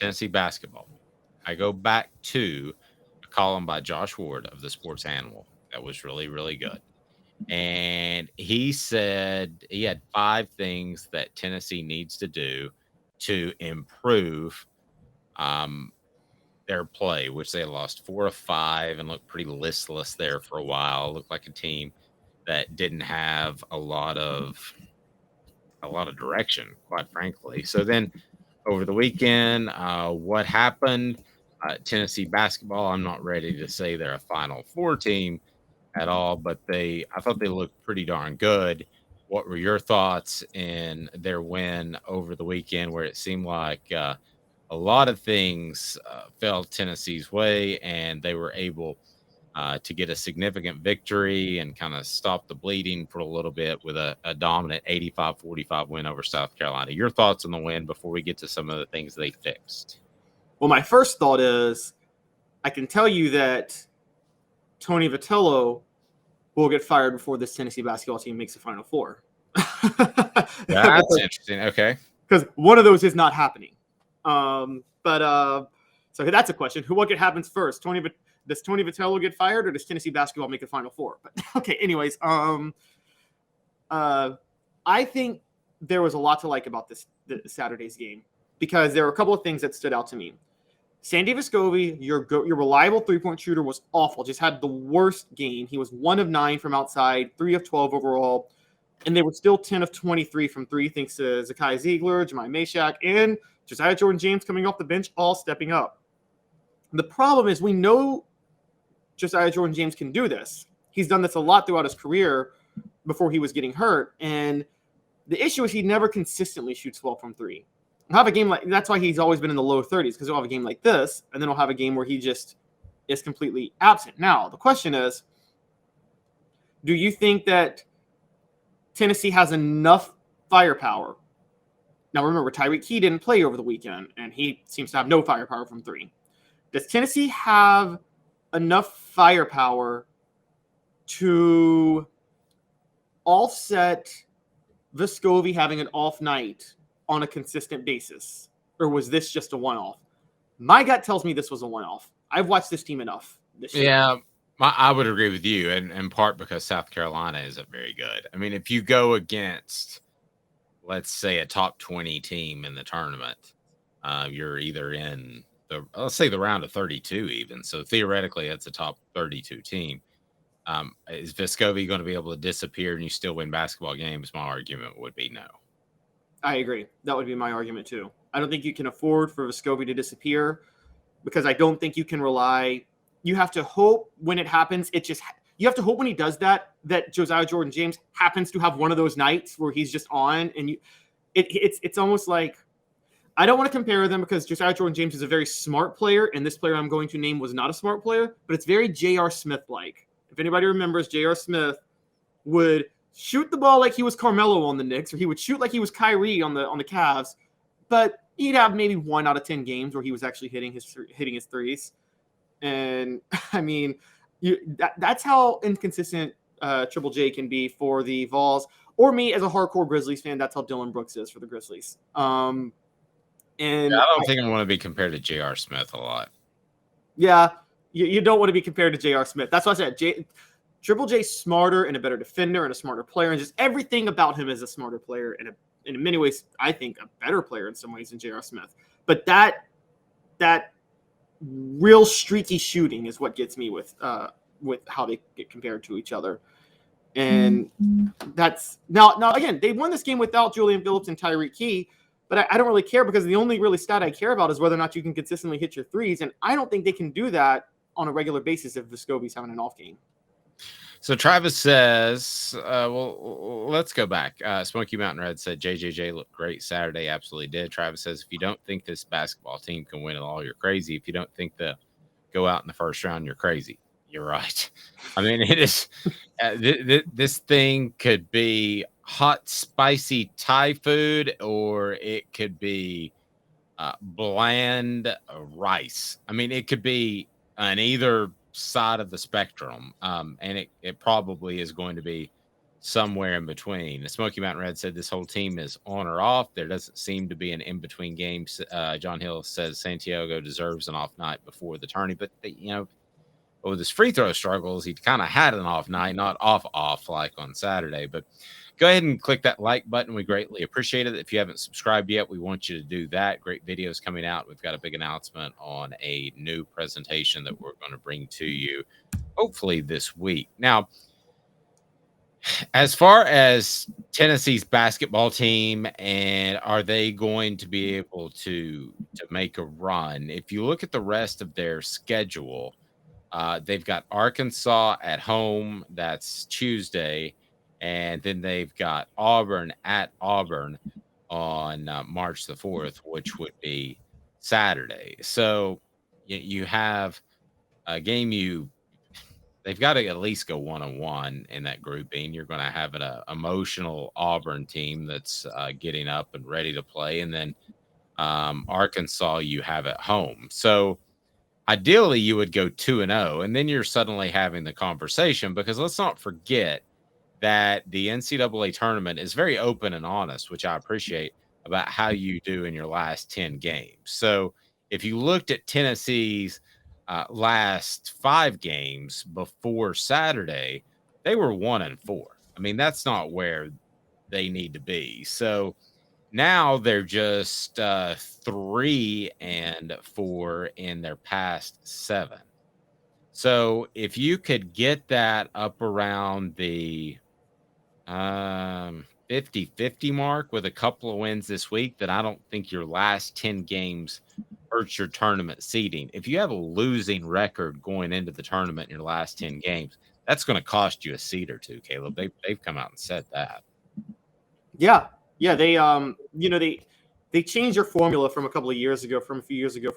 Tennessee basketball, I go back to a column by Josh Ward of the Sports Animal that was really, really good. And he said he had 5 things that Tennessee needs to do to improve their play, which they lost 4 of 5 and looked pretty listless there for a while. Looked like a team that didn't have a lot of direction, quite frankly. So then over the weekend, what happened? Tennessee basketball. I'm not ready to say they're a Final Four team at all, but I thought they looked pretty darn good. What were your thoughts in their win over the weekend, where it seemed like a lot of things fell Tennessee's way, and they were able to get a significant victory and kind of stop the bleeding for a little bit with a dominant 85-45 win over South Carolina. Your thoughts on the win before we get to some of the things they fixed? Well, my first thought is I can tell you that Tony Vitello will get fired before this Tennessee basketball team makes the Final Four. That's interesting. Okay. Because one of those is not happening. So that's a question. What happens first? Does Tony Vitello get fired, or does Tennessee basketball make the Final Four? But okay, anyways, I think there was a lot to like about the Saturday's game, because there were a couple of things that stood out to me. Sandy Vescovi, your reliable three-point shooter, was awful. Just had the worst game. He was 1 of 9 from outside, 3 of 12 overall, and they were still 10 of 23 from 3, thanks to Zakai Ziegler, Jemai Mashak, and Josiah-Jordan James coming off the bench, all stepping up. The problem is we know Josiah-Jordan James can do this. He's done this a lot throughout his career before he was getting hurt, and the issue is he never consistently shoots well from 3. He'll have a game like that's why he's always been in the low 30s, because he'll have a game like this, and then he'll have a game where he just is completely absent. Now, the question is, do you think that Tennessee has enough firepower? Now, remember, Tyreek Key didn't play over the weekend, and he seems to have no firepower from 3. Does Tennessee have enough firepower to offset Vescovi having an off night on a consistent basis? Or was this just a one-off? My gut tells me this was a one-off. I've watched this team enough this year. Yeah, I would agree with you, and in part because South Carolina isn't very good. I mean, if you go against, let's say, a top 20 team in the tournament, you're either in let's say the round of 32 even. So theoretically, it's a top 32 team. Is Vescovi going to be able to disappear and you still win basketball games? My argument would be no. I agree. That would be my argument too. I don't think you can afford for Vescovi to disappear, because I don't think you can rely. You have to hope when it happens. You have to hope when he does that Josiah-Jordan James happens to have one of those nights where he's just on, and it's almost like, I don't want to compare them because Josiah-Jordan James is a very smart player, and this player I'm going to name was not a smart player, but it's very J.R. Smith-like. If anybody remembers, J.R. Smith would shoot the ball like he was Carmelo on the Knicks, or he would shoot like he was Kyrie on the Cavs, but he'd have maybe 1 out of 10 games where he was actually hitting his threes. And I mean, that's how inconsistent Triple J can be for the Vols, or me as a hardcore Grizzlies fan. That's how Dylan Brooks is for the Grizzlies. And I don't think I want to be compared to J.R. Smith a lot. Yeah, you don't want to be compared to J.R. Smith. That's why I said Triple J's smarter and a better defender and a smarter player, and just everything about him is a smarter player, and in many ways, I think a better player in some ways than J.R. Smith. But that real streaky shooting is what gets me with how they get compared to each other. And that's now again, they won this game without Julian Phillips and Tyreek Key. But I don't really care, because the only really stat I care about is whether or not you can consistently hit your threes. And I don't think they can do that on a regular basis if Vescovi's having an off game. So Travis says, well, let's go back. Smoky Mountain Red said JJJ looked great Saturday. Absolutely did. Travis says, if you don't think this basketball team can win it all, you're crazy. If you don't think they'll go out in the first round, you're crazy. You're right. I mean, it is. This thing could be hot, spicy Thai food, or it could be bland rice. I mean, it could be on either side of the spectrum, and it probably is going to be somewhere in between. The Smoky Mountain Red said this whole team is on or off. There doesn't seem to be an in-between game. John Hill says Santiago deserves an off night before the tourney, but with his free throw struggles, he kind of had an off night, not off like on Saturday. But go ahead and click that like button. We greatly appreciate it. If you haven't subscribed yet, we want you to do that. Great videos coming out. We've got a big announcement on a new presentation that we're going to bring to you hopefully this week. Now, as far as Tennessee's basketball team, and are they going to be able to make a run? If you look at the rest of their schedule, they've got Arkansas at home. That's Tuesday. And then they've got Auburn at Auburn on March the 4th, which would be Saturday. So you have a game they've got to at least go 1-1 in that grouping. You're going to have an emotional Auburn team that's getting up and ready to play. And then Arkansas you have at home. So ideally you would go 2-0, and then you're suddenly having the conversation, because let's not forget that the NCAA tournament is very open and honest, which I appreciate, about how you do in your last 10 games. So if you looked at Tennessee's last 5 games before Saturday, they were 1-4. I mean, that's not where they need to be. So now they're just 3-4 in their past 7. So if you could get that up around the 50-50 mark with a couple of wins this week, then I don't think your last 10 games hurts your tournament seeding. If you have a losing record going into the tournament in your last 10 games, that's going to cost you a seed or two, Caleb. They've come out and said that. Yeah. They they changed their formula from a few years ago. For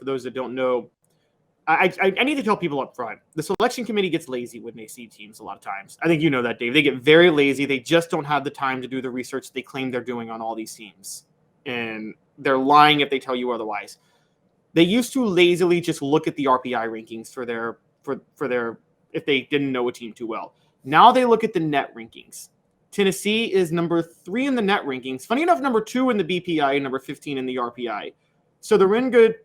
those that don't know, I need to tell people up front, the selection committee gets lazy when they see teams a lot of times. I think you know that, Dave. They get very lazy. They just don't have the time to do the research they claim they're doing on all these teams. And they're lying if they tell you otherwise. They used to lazily just look at the RPI rankings for their if they didn't know a team too well. Now they look at the net rankings. Tennessee is number 3 in the net rankings. Funny enough, number 2 in the BPI and number 15 in the RPI. So they're in good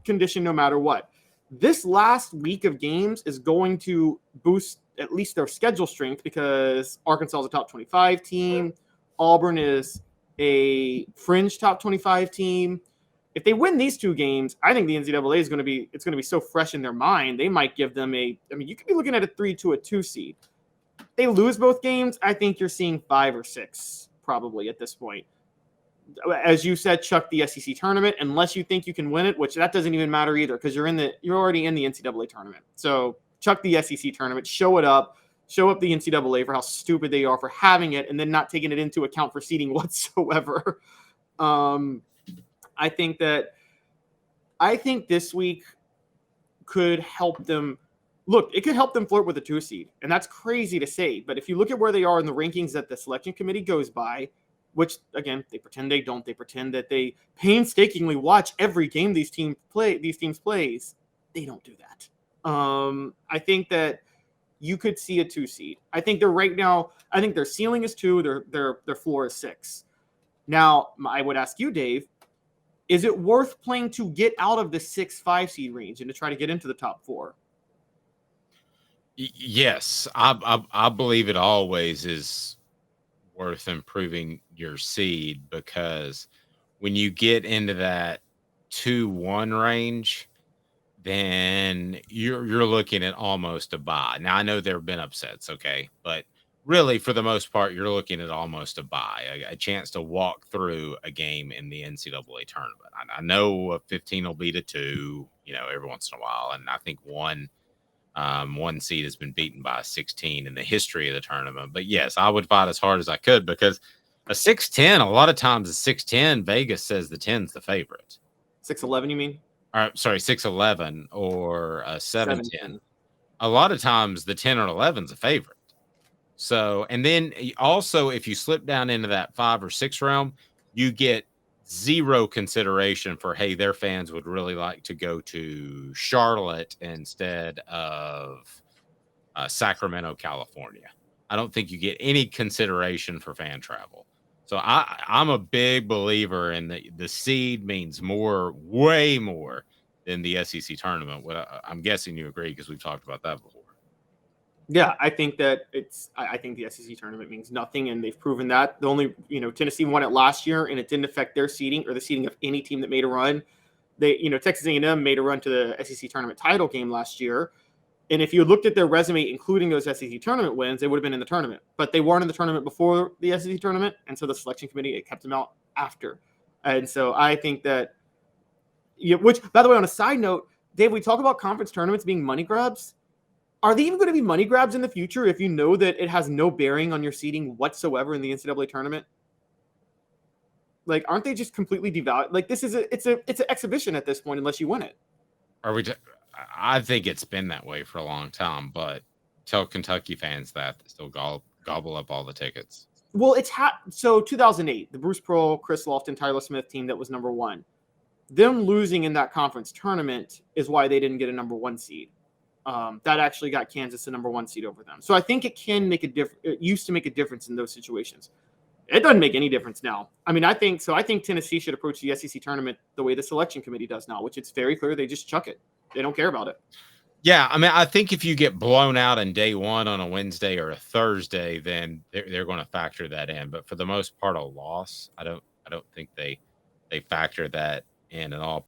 condition no matter what. This last week of games is going to boost at least their schedule strength, because Arkansas is a top 25 team. Auburn is a fringe top 25 team. If they win these 2 games, I think the NCAA is going to be so fresh in their mind. They might give them you could be looking at a 3 to a 2 seed. They lose both games, I think you're seeing 5 or 6 probably at this point. As you said, chuck the SEC tournament unless you think you can win it, which that doesn't even matter either, because you're already in the NCAA tournament. So chuck the SEC tournament, show up the NCAA for how stupid they are for having it and then not taking it into account for seeding whatsoever. I think this week could help them. Look, it could help them flirt with a 2 seed, and that's crazy to say. But if you look at where they are in the rankings that the selection committee goes by, which, again, they pretend they don't. They pretend that they painstakingly watch every game these teams plays. They don't do that. I think that you could see a 2 seed. I think their ceiling is 2, their floor is 6. Now, I would ask you, Dave, is it worth playing to get out of the 6-5 seed range and to try to get into the top 4? Yes, I believe it always is worth improving your seed, because when you get into that 2-1 range, then you're looking at almost a bye. Now, I know there have been upsets, okay, but really for the most part, you're looking at almost a bye, a chance to walk through a game in the NCAA tournament. I know a 15 will beat a 2, every once in a while, and I think one seed has been beaten by a 16 in the history of the tournament. But yes, I would fight as hard as I could, because a 6-10, a lot of times a 6-10, Vegas says the 10's the favorite. 6-11, you mean? Sorry, 6-11 or a 7-10. A lot of times the 10 or 11's a favorite. So, and then also if you slip down into that 5 or 6 realm, you get zero consideration for, hey, their fans would really like to go to Charlotte instead of Sacramento, California. I don't think you get any consideration for fan travel. So I'm a big believer in the seed means more, way more than the SEC tournament. I'm guessing you agree because we've talked about that before. Yeah, I think that I think the SEC tournament means nothing, and they've proven that. The only, Tennessee won it last year, and it didn't affect their seeding or the seeding of any team that made a run. They, Texas A&M made a run to the SEC tournament title game last year, and if you looked at their resume, including those SEC tournament wins, they would have been in the tournament. But they weren't in the tournament before the SEC tournament, and so the selection committee, it kept them out after. And so I think that, which, by the way, on a side note, Dave, we talk about conference tournaments being money grabs. Are they even going to be money grabs in the future if you know that it has no bearing on your seeding whatsoever in the NCAA tournament? Like, aren't they just completely devalued? Like, it's an exhibition at this point unless you win it. I think it's been that way for a long time, but tell Kentucky fans that they still gobble up all the tickets. Well, so 2008, the Bruce Pearl, Chris Lofton, Tyler Smith team that was number one. Them losing in that conference tournament is why they didn't get a number one seed. That actually got Kansas the number one seed over them. So I think it can make a difference. It used to make a difference in those situations. It doesn't make any difference now. I mean, I think Tennessee should approach the SEC tournament the way the selection committee does now, which it's very clear they just chuck it. They don't care about it. Yeah, I mean, I think if you get blown out in day one on a Wednesday or a Thursday, then they're going to factor that in. But for the most part, a loss, I don't think they factor that in at all.